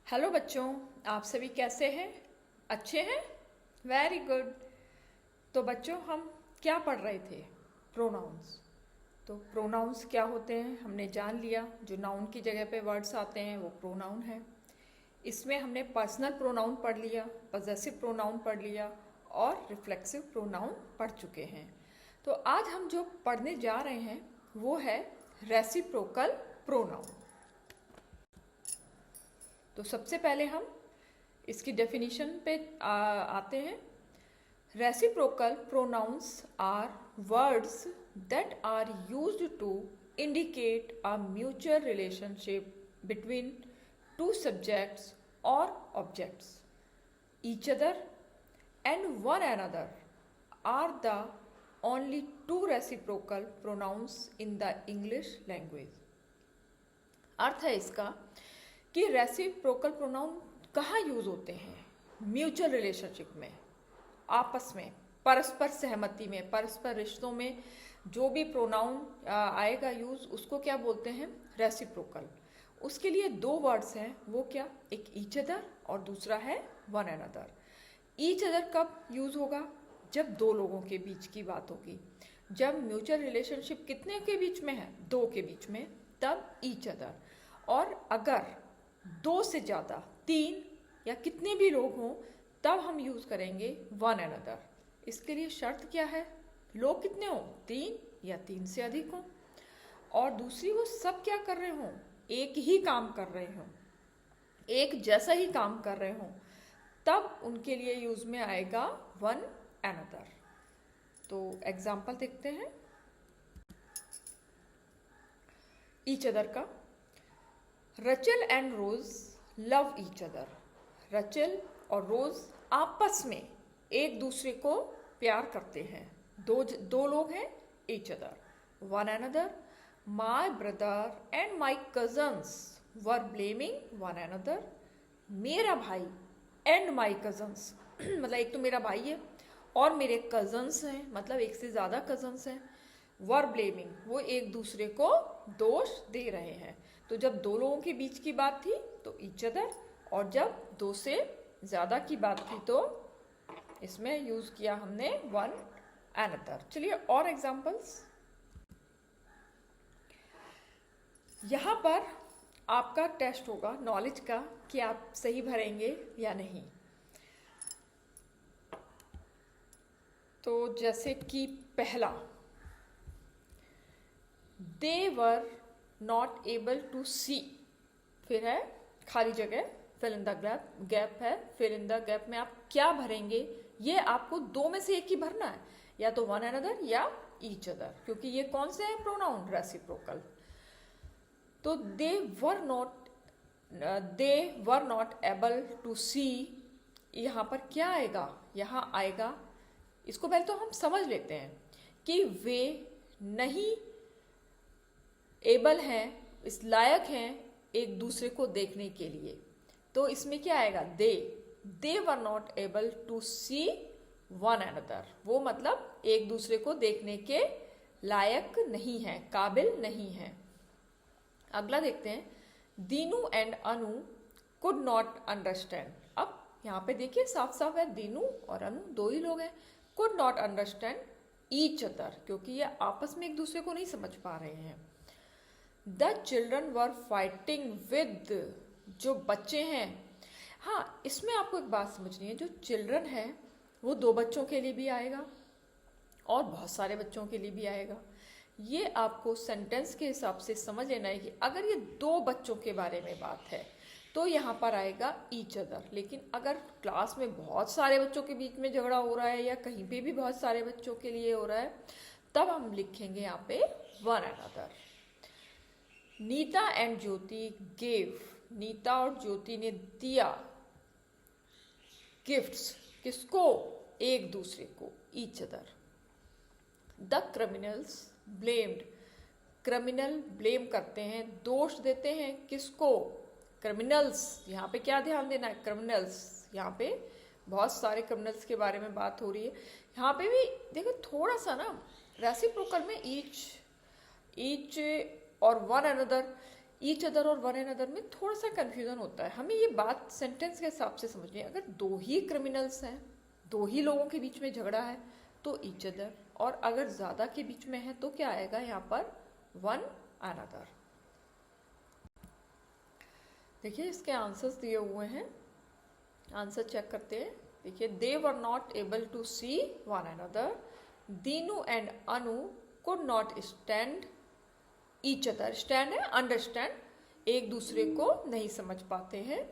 Hello बच्चों, आप सभी कैसे हैं? अच्छे हैं? Very good. तो बच्चों, हम क्या पढ़ रहे थे? प्रोनाउंस। तो प्रोनाउंस क्या होते हैं हमने जान लिया। जो नाउन की जगह पे वर्ड्स आते हैं वो प्रोनाउन है। इसमें हमने पर्सनल प्रोनाउन पढ़ लिया, पजेसिव प्रोनाउन पढ़ लिया और रिफ्लेक्सिव प्रोनाउन पढ़ चुके हैं। तो आज हम जो पढ़ने जा रहे हैं वो है रेसिप्रोकल प्रोनाउन। तो सबसे पहले हम इसकी डेफिनेशन पे आते हैं। Reciprocal pronouns are words that are used to indicate a mutual relationship between two subjects or objects. Each other and one another are the only two reciprocal pronouns in the English language. अर्थ है इसका कि reciprocal pronoun कहाँ use होते हैं? Mutual relationship में, आपस में, परस्पर सहमति में, परस्पर रिश्तों में जो भी प्रोनाउन आएगा यूज, उसको क्या बोलते हैं? रेसिप्रोकल। उसके लिए दो वर्ड्स हैं, वो क्या? एक ईच अदर और दूसरा है वन अनदर। ईच अदर कब यूज होगा? जब दो लोगों के बीच की बात होगी। जब म्यूचुअल रिलेशनशिप कितने के बीच में है? दो के बीच में, तब ईच अदर। और अगर दो से ज़्यादा, तीन या कितने भी लोग हों, तब हम यूज़ करेंगे वन अनदर। इसके लिए शर्त क्या है? लोग कितने हों? तीन या तीन से अधिक हों। और दूसरी, वो सब क्या कर रहे हों? एक ही काम कर रहे हों, एक जैसा ही काम कर रहे हों, तब उनके लिए यूज में आएगा वन अनदर। तो एग्जाम्पल देखते हैं ईच अदर का। Rachel and Rose love each other. Rachel और रोज आपस में एक दूसरे को प्यार करते हैं। दो लोग हैं, each other. One another, my brother and my cousins were blaming one another. मेरा भाई एंड माई कजन्स मतलब एक तो मेरा भाई है और मेरे कजन्स हैं, मतलब एक से ज़्यादा कजन्स हैं। वर ब्लेमिंग, वो एक दूसरे को दोष दे रहे हैं। तो जब दो लोगों के बीच की बात थी तो ईच अदर, और जब दो से ज़्यादा की बात थी तो इसमें यूज़ किया हमने वन अनदर। चलिए और एग्जाम्पल्स। यहाँ पर आपका टेस्ट होगा नॉलेज का कि आप सही भरेंगे या नहीं। तो जैसे कि पहला, दे वर नॉट एबल टू सी, फिर है खाली जगह, फिल इन द गैप है। फिल इन द गैप में आप क्या भरेंगे? ये आपको दो में से एक ही भरना है, या तो वन अनदर या ईच अदर, क्योंकि ये कौन से हैं? Pronoun, reciprocal. तो दे वर नॉट एबल टू सी, यहाँ पर क्या आएगा? यहाँ आएगा, इसको पहले तो हम समझ लेते हैं कि वे नहीं एबल हैं, इस लायक हैं एक दूसरे को देखने के लिए। तो इसमें क्या आएगा? They were not able to see one another. वो मतलब एक दूसरे को देखने के लायक नहीं है, काबिल नहीं है। अगला देखते हैं, Dinu and Anu could not understand. अब यहाँ पे देखिए साफ साफ है, दीनू और अनु दो ही लोग हैं। Could not understand each other, क्योंकि ये आपस में एक दूसरे को नहीं समझ पा रहे हैं। The children were fighting with, जो बच्चे हैं। हाँ, इसमें आपको एक बात समझनी है, जो चिल्ड्रन है वो दो बच्चों के लिए भी आएगा और बहुत सारे बच्चों के लिए भी आएगा। ये आपको सेंटेंस के हिसाब से समझ लेना है कि अगर ये दो बच्चों के बारे में बात है तो यहाँ पर आएगा ईच अदर। लेकिन अगर क्लास में बहुत सारे बच्चों के बीच में झगड़ा हो रहा है या कहीं पे भी बहुत सारे बच्चों के लिए हो रहा है, तब हम लिखेंगे यहाँ पे one another. Neeta and Jyoti gave, Neeta और ज्योति ने दिया गिफ्ट्स, किसको? एक दूसरे को, each other. The criminals blamed, criminal blame करते हैं, दोष देते हैं, किसको? क्रिमिनल्स। यहाँ पे क्या ध्यान देना है? क्रिमिनल्स। यहाँ पे बहुत सारे क्रिमिनल्स के बारे में बात हो रही है। यहाँ पे भी देखो थोड़ा सा ना, रेसिप्रोकल में ईच और वन अनदर, ईच अदर और वन एंड अदर में थोड़ा सा कंफ्यूजन होता है। हमें ये बात सेंटेंस के हिसाब से समझनी है। अगर दो ही क्रिमिनल्स हैं, दो ही लोगों के बीच में झगड़ा है तो ईच अदर, और अगर ज़्यादा के बीच में है तो क्या आएगा यहाँ पर, वन अनदर। देखिए इसके आंसर्स दिए हुए हैं, आंसर चेक करते हैं। देखिए, they were not able to see one another, Dinu and Anu could not stand each other, stand है अंडरस्टैंड, एक दूसरे को नहीं समझ पाते हैं।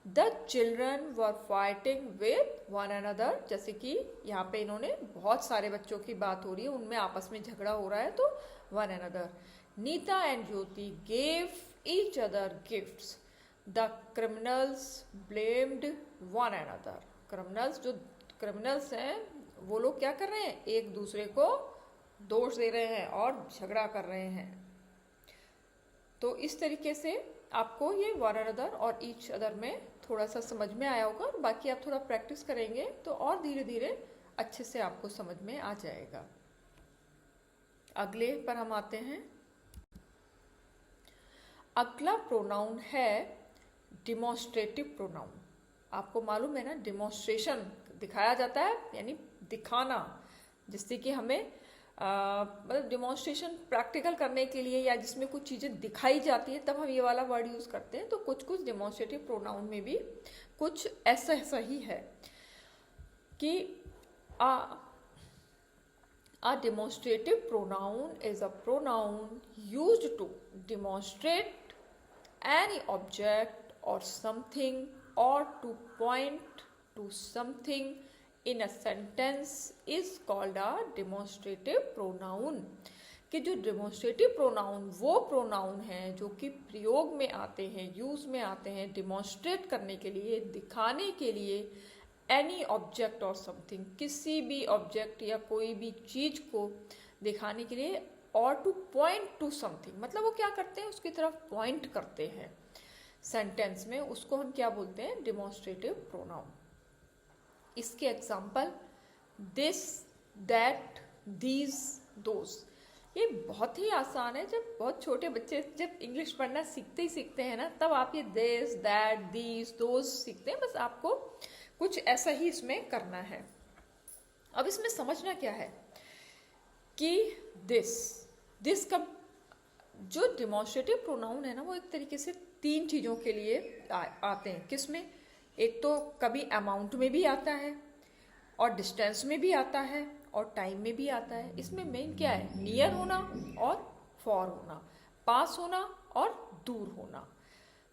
The children were fighting with one another, जैसे कि यहाँ पे इन्होंने बहुत सारे बच्चों की बात हो रही है, उनमें आपस में झगड़ा हो रहा है तो one another. Neeta and Jyoti gave each other gifts, the criminals blamed one another. Criminals, जो क्रिमिनल्स हैं वो लोग क्या कर रहे हैं, एक दूसरे को दोष दे रहे हैं और झगड़ा कर रहे हैं। तो इस तरीके से आपको ये वन अनदर और ईच अदर में थोड़ा सा समझ में आया होगा, और बाकी आप थोड़ा प्रैक्टिस करेंगे तो और धीरे धीरे अच्छे से आपको समझ में आ जाएगा। अगले पर हम आते हैं। अगला प्रोनाउन है डिमॉन्स्ट्रेटिव प्रोनाउन। आपको मालूम है ना, डिमॉन्स्ट्रेशन दिखाया जाता है यानी दिखाना, जिससे कि हमें मतलब डिमॉन्स्ट्रेशन प्रैक्टिकल करने के लिए या जिसमें कुछ चीज़ें दिखाई जाती है तब हम ये वाला वर्ड यूज़ करते हैं। तो कुछ कुछ डिमॉन्स्ट्रेटिव प्रोनाउन में भी कुछ ऐसा ही है कि a demonstrative pronoun is a pronoun used to demonstrate any object or something or to point to something in a sentence is called a demonstrative pronoun। कि जो demonstrative pronoun वो pronoun हैं जो कि प्रयोग में आते हैं, यूज में आते हैं demonstrate करने के लिए, दिखाने के लिए एनी ऑब्जेक्ट और समथिंग, किसी भी ऑब्जेक्ट या कोई भी चीज को दिखाने के लिए, और टू पॉइंट टू समथिंग, मतलब वो क्या करते हैं, उसकी तरफ पॉइंट करते हैं सेंटेंस में, उसको हम क्या बोलते हैं, डिमॉन्स्ट्रेटिव प्रोनाउन। इसके example this, that, these, those. ये बहुत ही आसान है। जब बहुत छोटे बच्चे जब इंग्लिश पढ़ना सीखते ही सीखते हैं ना, तब आप ये दिस, दैट, दीज, दोज सीखते हैं। बस आपको कुछ ऐसा ही इसमें करना है। अब इसमें समझना क्या है कि दिस का जो डिमॉन्स्ट्रेटिव प्रोनाउन है ना, वो एक तरीके से तीन चीज़ों के लिए आते हैं। किसमें, एक तो कभी अमाउंट में भी आता है, और डिस्टेंस में भी आता है, और टाइम में भी आता है। इसमें मेन क्या है, नियर होना और फॉर होना, पास होना और दूर होना।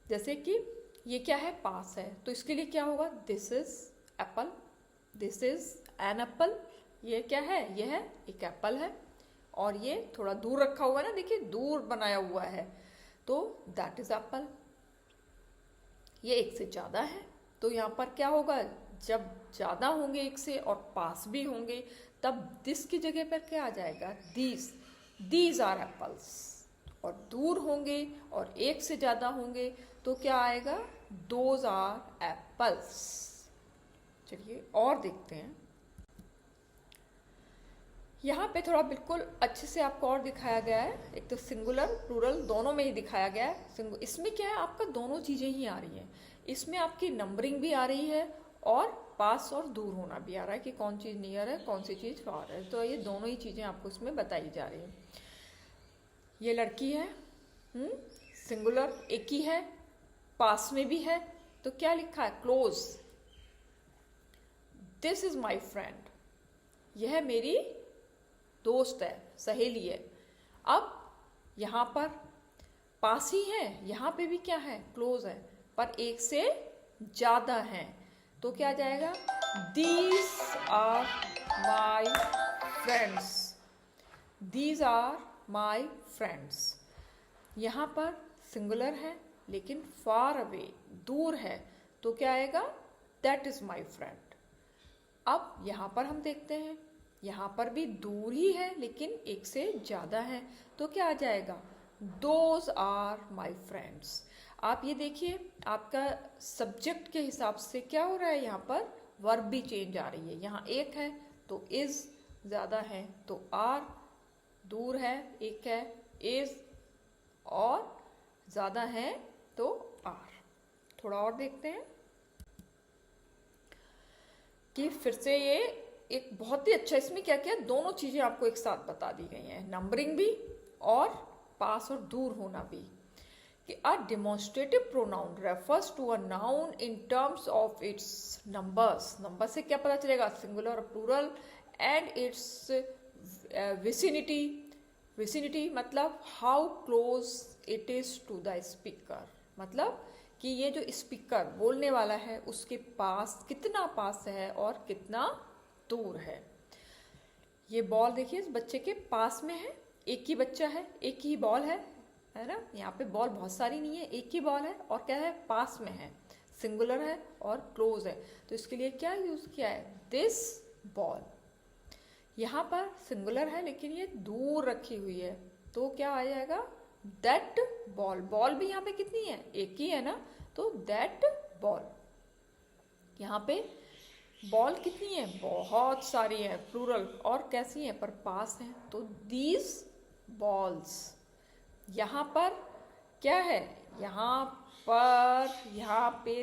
जैसे कि ये क्या है, पास है, तो इसके लिए क्या होगा, this is Apple, this is an apple. ये क्या है, ये है एक एप्पल है, और ये थोड़ा दूर रखा हुआ है ना, देखिए दूर बनाया हुआ है, तो दैट इज एप्पल। ये एक से ज़्यादा है, तो यहाँ पर क्या होगा, जब ज़्यादा होंगे एक से और पास भी होंगे, तब दिस की जगह पर क्या आ जाएगा, दीज आर एप्पल्स। और दूर होंगे और एक से ज़्यादा होंगे तो क्या आएगा, दोज आर एप्पल्स। चलिए और देखते हैं। यहाँ पे थोड़ा बिल्कुल अच्छे से आपको और दिखाया गया है, एक तो सिंगुलर प्लूरल दोनों में ही दिखाया गया है। इसमें क्या है, आपका दोनों चीज़ें ही आ रही हैं। इसमें आपकी नंबरिंग भी आ रही है और पास और दूर होना भी आ रहा है कि कौन चीज़ नियर है, कौन सी चीज़ फार है। तो ये दोनों ही चीज़ें आपको इसमें बताई जा रही हैं। ये लड़की है, सिंगुलर एक ही है, पास में भी है, तो क्या लिखा है, close. This is my friend, यह मेरी दोस्त है, सहेली है। अब यहाँ पर पास ही है, यहाँ पे भी क्या है, क्लोज है, पर एक से ज्यादा है, तो क्या आ जाएगा, these are my friends, these are my friends. यहाँ पर सिंगुलर है लेकिन फार अवे, दूर है, तो क्या आएगा, दैट इज माई फ्रेंड। अब यहाँ पर हम देखते हैं, यहाँ पर भी दूर ही है लेकिन एक से ज़्यादा है, तो क्या आ जाएगा, दोज आर माई फ्रेंड्स। आप ये देखिए, आपका सब्जेक्ट के हिसाब से क्या हो रहा है, यहाँ पर वर्ब भी चेंज आ रही है। यहाँ एक है तो इज, ज़्यादा है तो आर, दूर है एक है इज, और ज़्यादा हैं तो आर। थोड़ा और देखते हैं कि फिर से ये एक बहुत ही अच्छा, इसमें क्या क्या दोनों चीज़ें आपको एक साथ बता दी गई हैं, नंबरिंग भी और पास और दूर होना भी। कि a demonstrative pronoun refers to a noun in terms of its numbers. Number से क्या पता चलेगा, सिंगुलर और plural, and its vicinity. Vicinity मतलब how close it is to the speaker, मतलब कि ये जो स्पीकर बोलने वाला है उसके पास कितना पास है और कितना दूर है। ये बॉल देखिए इस बच्चे के पास में है, एक ही बच्चा है, एक ही बॉल है ना। यहाँ पे बॉल बहुत सारी नहीं है, एक ही बॉल है और क्या है, पास में है, सिंगुलर है और क्लोज है। तो इसके लिए क्या यूज किया है, दिस बॉल। यहाँ पर सिंगुलर है लेकिन ये दूर रखी हुई है, तो क्या आ जाएगा, दैट बॉल। बॉल भी यहाँ पे कितनी है, एक ही है ना, तो दैट बॉल। यहाँ पे बॉल कितनी है, बहुत सारी है, प्लूरल, और कैसी है, पर पास है, तो दीज बॉल्स। यहाँ पर क्या है, यहाँ पे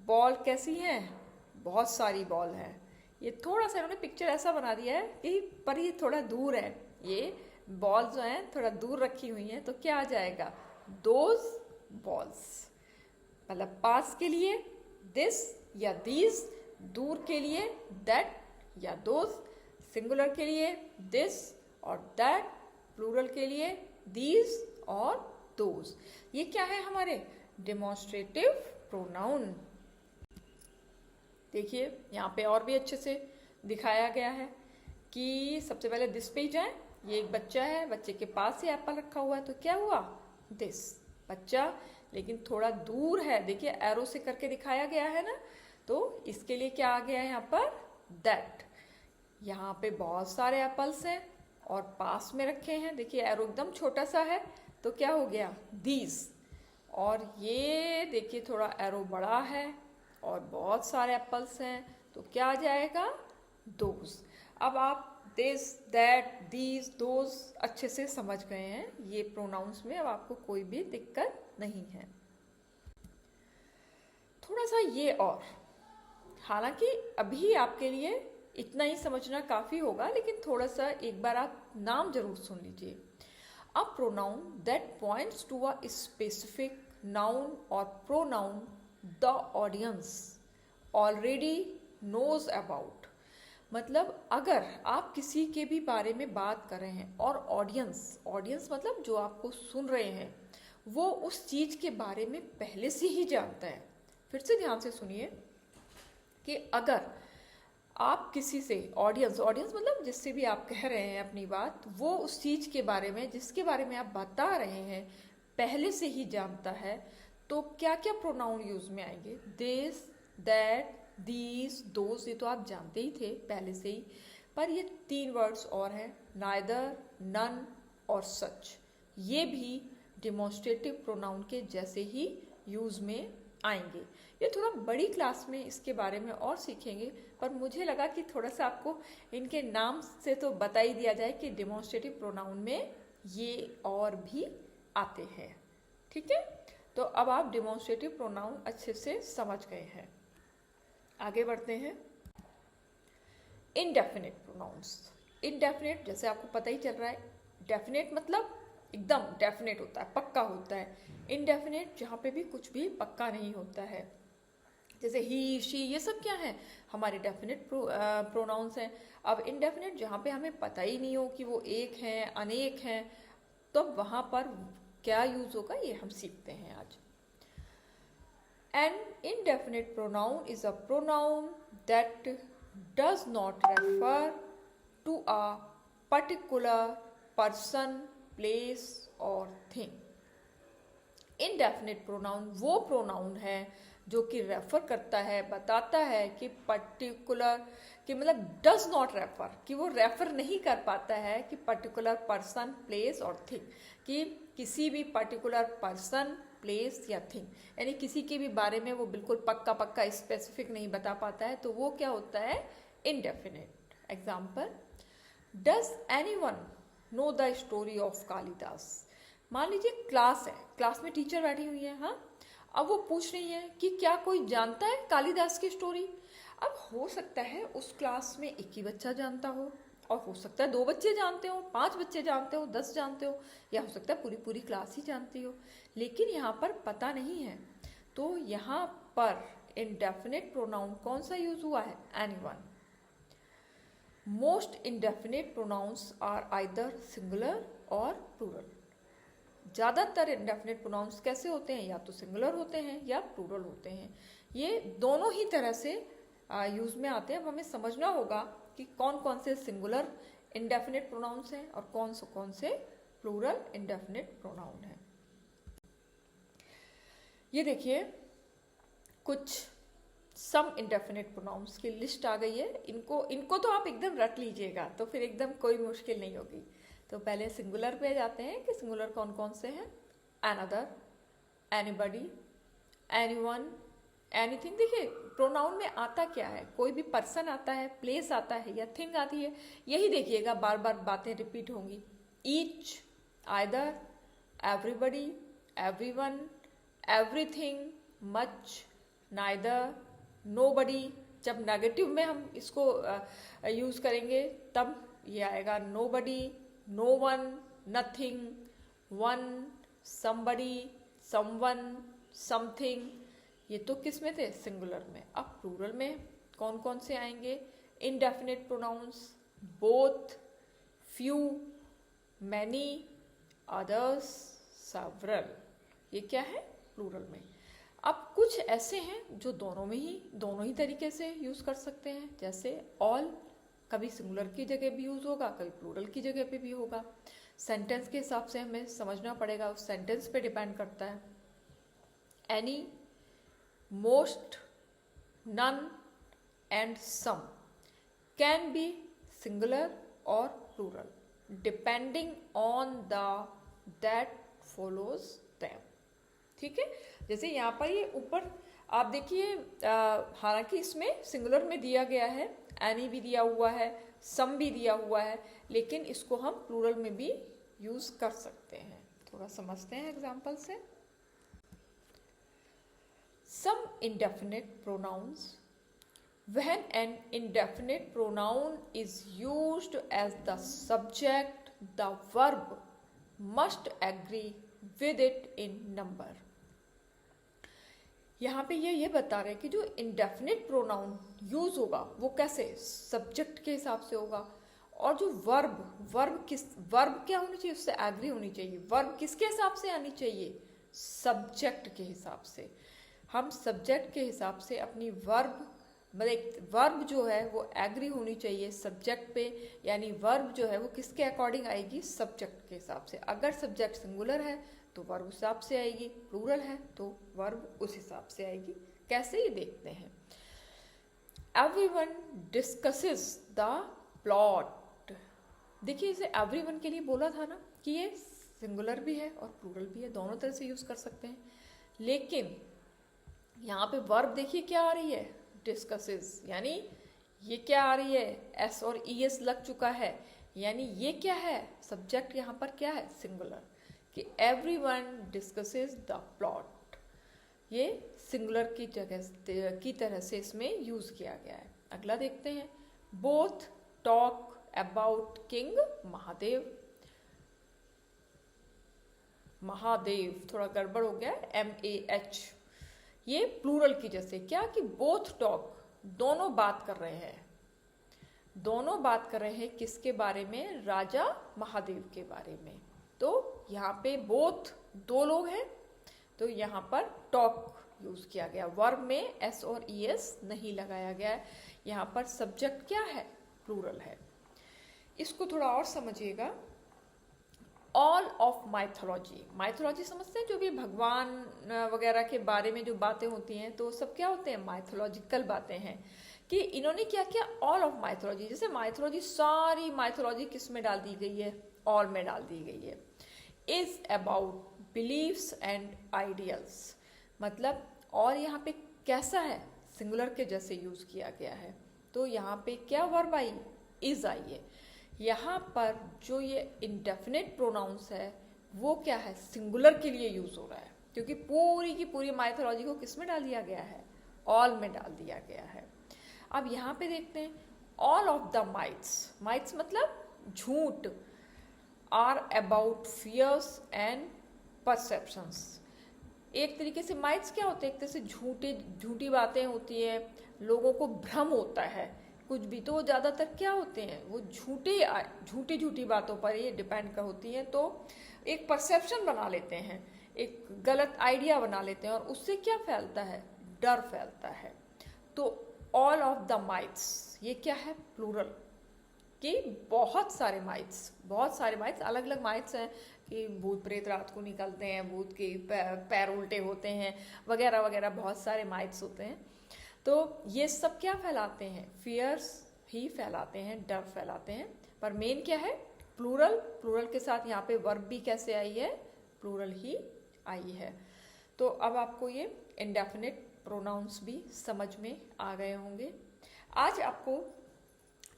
बॉल कैसी है, बहुत सारी बॉल है। ये थोड़ा सा इन्होंने पिक्चर ऐसा बना दिया है कि पर ये थोड़ा दूर है, ये बॉल जो है थोड़ा दूर रखी हुई हैं, तो क्या आ जाएगा, दोज बॉल्स। मतलब पास के लिए दिस या दीज, दूर के लिए दैट या दोज, सिंगुलर के लिए दिस और दैट, प्लूरल के लिए दीज और दोज। ये क्या है, हमारे डेमोन्स्ट्रेटिव प्रोनाउन। देखिए यहाँ पे और भी अच्छे से दिखाया गया है कि सबसे पहले दिस पे ही जाए। ये एक बच्चा है, बच्चे के पास ही एप्पल रखा हुआ है, तो क्या हुआ, दिस बच्चा, लेकिन थोड़ा दूर है, देखिए एरो से करके दिखाया गया है ना, तो इसके लिए क्या आ गया है यहाँ पर, दैट। यहाँ पे बहुत सारे एप्पल्स हैं और पास में रखे हैं, देखिए एरो एकदम छोटा सा है, तो क्या हो गया, दीज। और ये देखिए थोड़ा एरो बड़ा है और बहुत सारे एप्पल्स हैं, तो क्या आ जाएगा, दोज। अब आप दिस, दैट, दीज, दोज अच्छे से समझ गए हैं ये प्रोनाउंस में, अब आपको कोई भी दिक्कत नहीं है। थोड़ा सा ये और, हालांकि अभी आपके लिए इतना ही समझना काफ़ी होगा, लेकिन थोड़ा सा एक बार आप नाम जरूर सुन लीजिए। A pronoun that points to a specific noun और pronoun the audience already knows about. मतलब अगर आप किसी के भी बारे में बात कर रहे हैं और ऑडियंस मतलब जो आपको सुन रहे हैं, वो उस चीज़ के बारे में पहले से ही जानता है। फिर से ध्यान से सुनिए कि अगर आप किसी से, ऑडियंस मतलब जिससे भी आप कह रहे हैं अपनी बात, वो उस चीज़ के बारे में, जिसके बारे में आप बता रहे हैं, पहले से ही जानता है, तो क्या क्या प्रोनाउन यूज में आएंगे, दिस, दैट, दीज, दोज, ये तो आप जानते ही थे पहले से ही, पर ये 3 वर्ड्स और हैं, नाइदर, नन और सच। ये भी डेमोन्स्ट्रेटिव प्रोनाउन के जैसे ही यूज में आएंगे। ये थोड़ा बड़ी क्लास में इसके बारे में और सीखेंगे, पर मुझे लगा कि थोड़ा सा आपको इनके नाम से तो बता ही दिया जाए कि डेमोन्स्ट्रेटिव प्रोनाउन में ये और भी आते हैं। ठीक है, तो अब आप डेमोन्स्ट्रेटिव प्रोनाउन अच्छे से समझ गए हैं। आगे बढ़ते हैं। Indefinite pronounce. इनडेफिनिट जैसे आपको पता ही चल रहा है, डेफिनेट मतलब एकदम डेफिनेट होता है, पक्का होता है। इनडेफिनेट जहाँ पे भी कुछ भी पक्का नहीं होता है, जैसे ही, शी, ये सब क्या है, हमारे डेफिनेट प्रोनाउंस हैं। अब इनडेफिनेट जहाँ पे हमें पता ही नहीं हो कि वो एक हैं, अनेक हैं, तो वहाँ पर क्या यूज होगा, ये हम सीखते हैं आज। An indefinite pronoun is a pronoun that does not refer to a particular person, place or thing. Indefinite pronoun वो प्रोनाउन है जो कि रेफर करता है, बताता है कि पर्टिकुलर, कि मतलब डज नॉट रेफर, कि वो रेफर नहीं कर पाता है कि पर्टिकुलर पर्सन, प्लेस और थिंग, कि किसी भी पर्टिकुलर पर्सन, प्लेस या थिंग, यानी किसी के भी बारे में वो बिल्कुल पक्का स्पेसिफिक नहीं बता पाता है, तो वो क्या होता है, indefinite. Example, does anyone know the story of Kalidas. मान लीजिए क्लास है, क्लास में टीचर बैठी हुई है, हाँ, अब वो पूछ रही है कि क्या कोई जानता है कालिदास की स्टोरी। अब हो सकता है उस क्लास में एक ही बच्चा जानता हो, और हो सकता है 2 बच्चे जानते हो, 5 बच्चे जानते हो, 10 जानते हो, या हो सकता है पूरी पूरी क्लास ही जानती हो, लेकिन यहाँ पर पता नहीं है। तो यहाँ पर इंडेफिनिट प्रोनाउन कौन सा यूज हुआ है? Anyone. Most indefinite pronouns are either singular और प्लूरल। ज़्यादातर इंडेफिनिट प्रोनाउंस कैसे होते हैं? या तो सिंगुलर होते हैं या प्लूरल होते हैं। ये दोनों ही तरह से यूज में आते हैं। अब हमें समझना होगा कि कौन कौन से सिंगुलर इंडेफिनिट प्रोनाउंस हैं और कौन से प्लूरल इंडेफिनिट प्रोनाउन हैं। ये देखिए कुछ सम इंडेफिनिट प्रोनाउंस की लिस्ट आ गई है। इनको तो आप एकदम रट लीजिएगा, तो फिर एकदम कोई मुश्किल नहीं होगी। तो पहले सिंगुलर पे जाते हैं कि सिंगुलर कौन कौन से हैं। Another, anybody, anyone, anything. देखिए प्रोनाउन में आता क्या है? कोई भी पर्सन आता है, प्लेस आता है या थिंग आती है। यही देखिएगा बार बार बातें रिपीट होंगी। Each, either, everybody, everyone, everything, much, neither, nobody. जब नेगेटिव में हम इसको यूज करेंगे तब ये आएगा nobody, no one, nothing, one, somebody, someone, something. ये तो किस में थे? सिंगुलर में। अब प्लूरल में कौन कौन से आएंगे? Indefinite pronouns, both, few, many, others, several. ये क्या है? प्लूरल में। अब कुछ ऐसे हैं जो दोनों ही तरीके से यूज कर सकते हैं। जैसे ऑल, कभी सिंगुलर की जगह भी यूज होगा, कभी प्लूरल की जगह पे भी होगा। सेंटेंस के हिसाब से हमें समझना पड़ेगा, उस सेंटेंस पे डिपेंड करता है। Any, most, none and some can be singular और plural depending on the that follows them. ठीक है, जैसे यहाँ पर ये ऊपर आप देखिए, हालांकि इसमें सिंगुलर में दिया गया है, एनी भी दिया हुआ है, सम भी दिया हुआ है, लेकिन इसको हम प्लूरल में भी यूज कर सकते हैं। थोड़ा समझते हैं एग्जांपल से। Some indefinite pronouns, when an indefinite pronoun is used as the subject, the verb must agree with it in number। यहाँ पे ये बता रहे हैं कि जो इंडेफिनिट प्रोनाउन यूज होगा वो कैसे? सब्जेक्ट के हिसाब से होगा। और जो वर्ब क्या होनी चाहिए? उससे एग्री होनी चाहिए। वर्ब किसके हिसाब से आनी चाहिए? सब्जेक्ट के हिसाब से। हम सब्जेक्ट के हिसाब से अपनी वर्ब जो है वो एग्री होनी चाहिए सब्जेक्ट पे, यानी वर्ब जो है वो किसके अकॉर्डिंग आएगी? सब्जेक्ट के हिसाब से। अगर सब्जेक्ट सिंगुलर है तो वर्ब उस हिसाब से आएगी, प्लूरल है तो वर्ब उस हिसाब से आएगी। कैसे, ये देखते हैं। Everyone discusses the plot. देखिए इसे एवरीवन के लिए बोला था ना कि ये सिंगुलर भी है और प्लूरल भी है, दोनों तरह से यूज कर सकते हैं। लेकिन यहाँ पे वर्ब देखिए क्या आ रही है? डिस्कसेस, यानी ये क्या आ रही है? एस और ई एस लग चुका है, यानी ये क्या है? सब्जेक्ट यहाँ पर क्या है? सिंगुलर। कि एवरीवन डिस्कसेस द प्लॉट, ये सिंगुलर की तरह से इसमें यूज किया गया है। अगला देखते हैं। Both talk about king Mahadev. Mahadev थोड़ा गड़बड़ हो गया, MAH। ये प्लूरल की जैसे क्या कि बोथ टॉक, दोनों बात कर रहे हैं। दोनों बात कर रहे हैं किसके बारे में? राजा महादेव के बारे में। तो यहाँ पे बोथ दो लोग हैं, तो यहाँ पर टॉक यूज किया गया। वर्ब में एस और ES नहीं लगाया गया है। यहाँ पर सब्जेक्ट क्या है? प्लूरल है। इसको थोड़ा और समझिएगा। ऑल ऑफ माइथोलॉजी, माइथोलॉजी समझते हैं? जो भी भगवान वगैरह के बारे में जो बातें होती हैं तो सब क्या होते हैं? माइथोलॉजिकल बातें हैं। कि इन्होंने क्या किया? ऑल ऑफ माइथोलॉजी, जैसे माइथोलॉजी, सारी माइथोलॉजी किस में डाल दी गई है? ऑल में डाल दी गई है। Is about beliefs and ideals, मतलब और यहाँ पे कैसा है? सिंगुलर के जैसे यूज किया गया है। तो यहाँ पे क्या वर्ब आई? इज आई है। यहाँ पर जो ये इंडेफिनिट प्रोनाउंस है वो क्या है, सिंगुलर के लिए यूज हो रहा है, क्योंकि पूरी की पूरी माइथोलॉजी को किस में डाल दिया गया है, ऑल में डाल दिया गया है। अब यहाँ पे देखते हैं, all of the myths, myths मतलब झूठ, are about fears and perceptions. एक तरीके से माइथ्स क्या होते हैं, एक तरह से झूठी बातें होती है, लोगों को भ्रम होता है कुछ भी, तो वो ज़्यादातर क्या होते हैं, वो झूठी बातों पर ये डिपेंड होती हैं। तो एक परसेप्शन बना लेते हैं, एक गलत आइडिया बना लेते हैं, और उससे क्या फैलता है, डर फैलता है। तो ऑल ऑफ द माइथ्स, ये क्या है, प्लूरल, कि बहुत सारे माइथ्स, अलग अलग माइथ्स हैं कि भूत प्रेत रात को निकलते हैं, भूत के पैर उल्टे होते हैं, वगैरह वगैरह, बहुत सारे माइथ्स होते हैं। तो ये सब क्या फैलाते हैं, फियर्स ही फैलाते हैं, डर फैलाते हैं। पर मेन क्या है, प्लूरल, प्लूरल के साथ यहाँ पे वर्ब भी कैसे आई है, प्लूरल ही आई है। तो अब आपको ये इंडेफिनिट प्रोनाउंस भी समझ में आ गए होंगे। आज आपको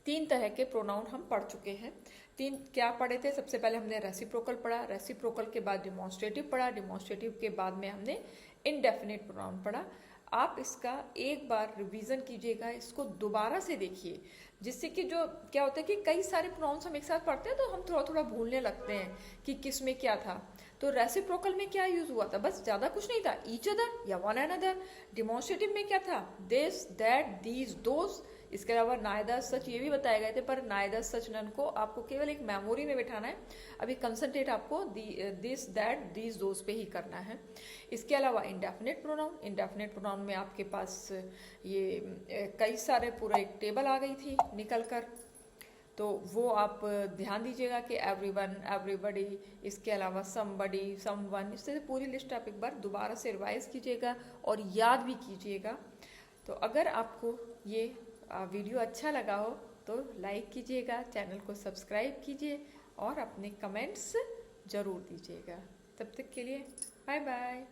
3 तरह के प्रोनाउन हम पढ़ चुके हैं। 3 क्या पढ़े थे, सबसे पहले हमने रेसिप्रोकल पढ़ा, रेसिप्रोकल के बाद डिमॉन्स्ट्रेटिव पढ़ा, डिमॉन्स्ट्रेटिव के बाद में हमने इनडेफिनिट प्रोनाउन पढ़ा। आप इसका एक बार रिवीजन कीजिएगा, इसको दोबारा से देखिए, जिससे कि जो क्या होता है कि कई सारे प्रोनाउंस हम एक साथ पढ़ते हैं तो हम थोड़ा थोड़ा भूलने लगते हैं कि किस में क्या था। तो रेसिप्रोकल में क्या यूज हुआ था, बस ज्यादा कुछ नहीं था, ईच अदर या वन अनदर। डिमॉन्स्ट्रेटिव में क्या था, दिस, दैट, दीज, दोज। इसके अलावा नाइदर सच ये भी बताए गए थे, पर नाइदर सच नन को आपको केवल एक मेमोरी में बिठाना है, अभी कंसंट्रेट आपको दिस, दैट, दीज, दोज पे ही करना है। इसके अलावा इंडेफिनिट प्रोनाउन में आपके पास ये कई सारे, पूरा एक टेबल आ गई थी निकल कर, तो वो आप ध्यान दीजिएगा कि एवरीवन, एवरीबडी, इसके अलावा समबडी, समवन, इससे पूरी लिस्ट आप एक बार दोबारा से रिवाइज कीजिएगा और याद भी कीजिएगा। तो अगर आपको ये वीडियो अच्छा लगा हो तो लाइक कीजिएगा, चैनल को सब्सक्राइब कीजिए और अपने कमेंट्स ज़रूर दीजिएगा। तब तक के लिए बाय बाय।